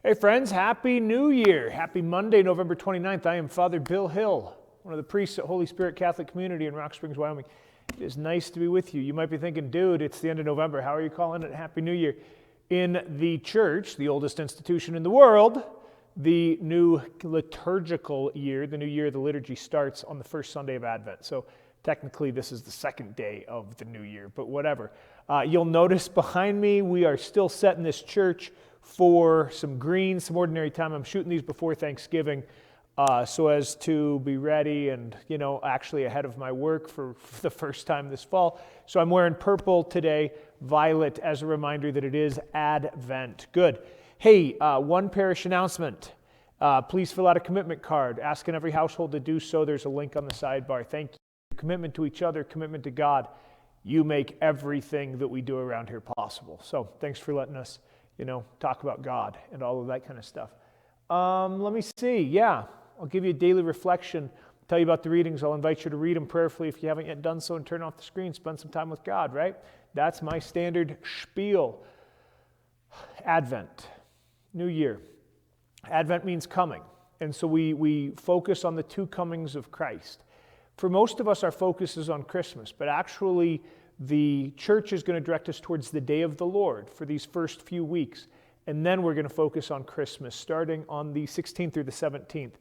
Hey friends, Happy New Year. Happy Monday, November 29th. I am Father Bill Hill, one of the priests at Holy Spirit Catholic Community in Rock Springs, Wyoming. It is nice to be with you. You might be thinking, dude, it's the end of November. How are you calling it Happy New Year? In the church, the oldest institution in the world, the new liturgical year, the new year of the liturgy starts on the first Sunday of Advent. So technically this is the second day of the new year, but whatever. You'll notice behind me, we are still setting this church for some green, some ordinary time. I'm shooting these before Thanksgiving so as to be ready and, actually ahead of my work for the first time this fall. So I'm wearing purple today, violet, as a reminder that it is Advent. Good. Hey, one parish announcement. Please fill out a commitment card. Ask in every household to do so. There's a link on the sidebar. Thank you. Commitment to each other, commitment to God. You make everything that we do around here possible. So thanks for letting us talk about God and all of that kind of stuff. Let me see. Yeah, I'll give you a daily reflection, tell you about the readings. I'll invite you to read them prayerfully if you haven't yet done so, and turn off the screen, spend some time with God, right? That's my standard spiel. Advent, New Year. Advent means coming, and so we focus on the two comings of Christ. For most of us, our focus is on Christmas, but actually the church is going to direct us towards the day of the Lord for these first few weeks. And then we're going to focus on Christmas, starting on the 16th through the 17th.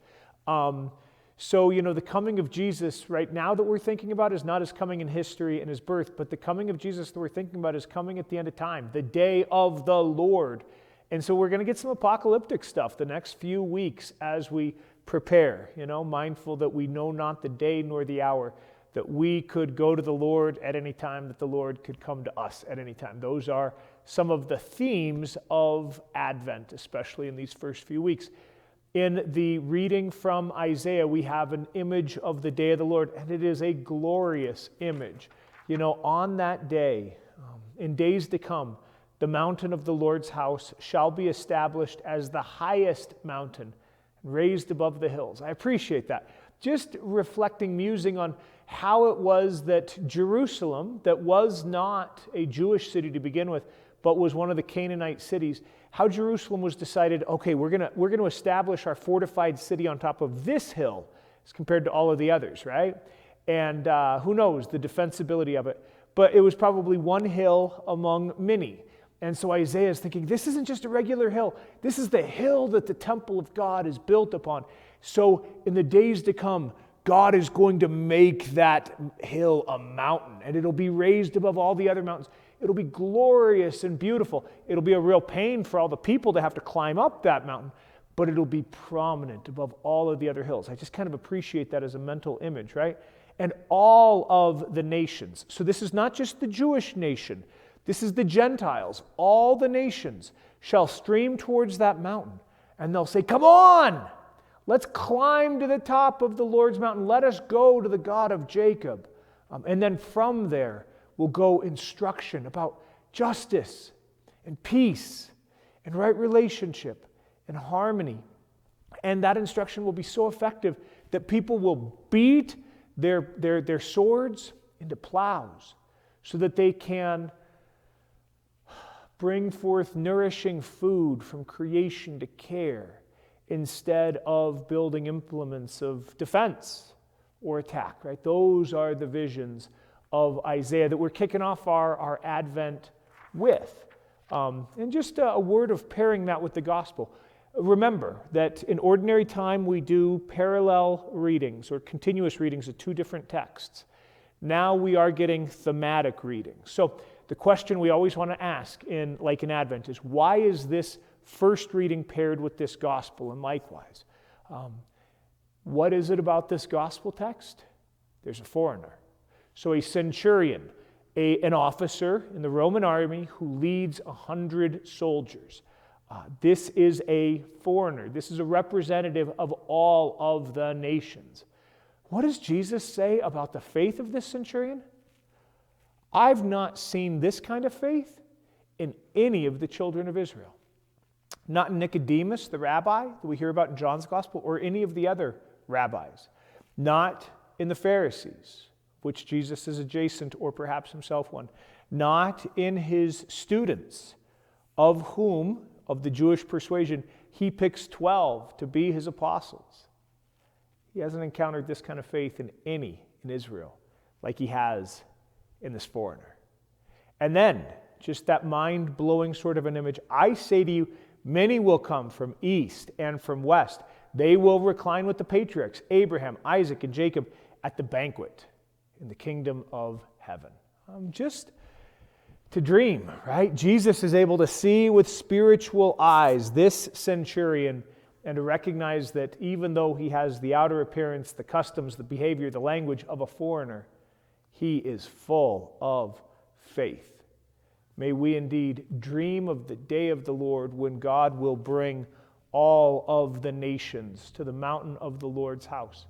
The coming of Jesus right now that we're thinking about is not his coming in history and his birth, but the coming of Jesus that we're thinking about is coming at the end of time, the day of the Lord. And so we're going to get some apocalyptic stuff the next few weeks as we prepare, mindful that we know not the day nor the hour, that we could go to the Lord at any time, that the Lord could come to us at any time. Those are some of the themes of Advent, especially in these first few weeks. In the reading from Isaiah, we have an image of the day of the Lord, and it is a glorious image. On that day, in days to come, the mountain of the Lord's house shall be established as the highest mountain, raised above the hills. I appreciate that. Just reflecting, musing on how it was that Jerusalem, that was not a Jewish city to begin with, but was one of the Canaanite cities, how Jerusalem was decided, okay, we're going to establish our fortified city on top of this hill as compared to all of the others, right? And who knows the defensibility of it. But it was probably one hill among many. And so Isaiah is thinking, this isn't just a regular hill. This is the hill that the temple of God is built upon. So in the days to come, God is going to make that hill a mountain, and it'll be raised above all the other mountains. It'll be glorious and beautiful. It'll be a real pain for all the people to have to climb up that mountain, but it'll be prominent above all of the other hills. I just kind of appreciate that as a mental image, right? And all of the nations. So this is not just the Jewish nation. This is the Gentiles. All the nations shall stream towards that mountain, and they'll say, come on! Let's climb to the top of the Lord's mountain. Let us go to the God of Jacob. And then from there will go instruction about justice and peace and right relationship and harmony. And that instruction will be so effective that people will beat their swords into plows so that they can bring forth nourishing food from creation to care, instead of building implements of defense or attack, right? Those are the visions of Isaiah that we're kicking off our Advent with. And just a word of pairing that with the gospel. Remember that in ordinary time we do parallel readings or continuous readings of two different texts. Now we are getting thematic readings. So the question we always want to ask in Advent is, why is this first reading paired with this gospel? And likewise, what is it about this gospel text? There's a foreigner. So a centurion, an officer in the Roman army who leads 100 soldiers. This is a foreigner. This is a representative of all of the nations. What does Jesus say about the faith of this centurion? I've not seen this kind of faith in any of the children of Israel. Not in Nicodemus, the rabbi that we hear about in John's Gospel, or any of the other rabbis. Not in the Pharisees, which Jesus is adjacent or perhaps himself one. Not in his students, of whom of the Jewish persuasion, he picks 12 to be his apostles. He hasn't encountered this kind of faith in Israel like he has in this foreigner. And then, just that mind-blowing sort of an image, I say to you, many will come from east and from west. They will recline with the patriarchs, Abraham, Isaac, and Jacob, at the banquet in the kingdom of heaven. Just to dream, right? Jesus is able to see with spiritual eyes this centurion and to recognize that even though he has the outer appearance, the customs, the behavior, the language of a foreigner, he is full of faith. May we indeed dream of the day of the Lord when God will bring all of the nations to the mountain of the Lord's house.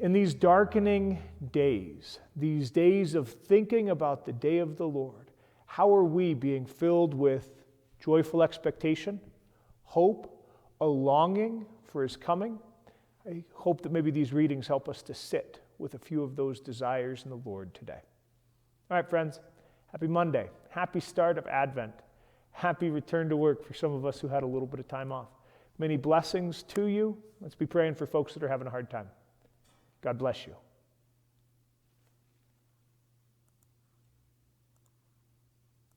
In these darkening days, these days of thinking about the day of the Lord, how are we being filled with joyful expectation, hope, a longing for his coming? I hope that maybe these readings help us to sit with a few of those desires in the Lord today. All right, friends, happy Monday. Happy start of Advent. Happy return to work for some of us who had a little bit of time off. Many blessings to you. Let's be praying for folks that are having a hard time. God bless you.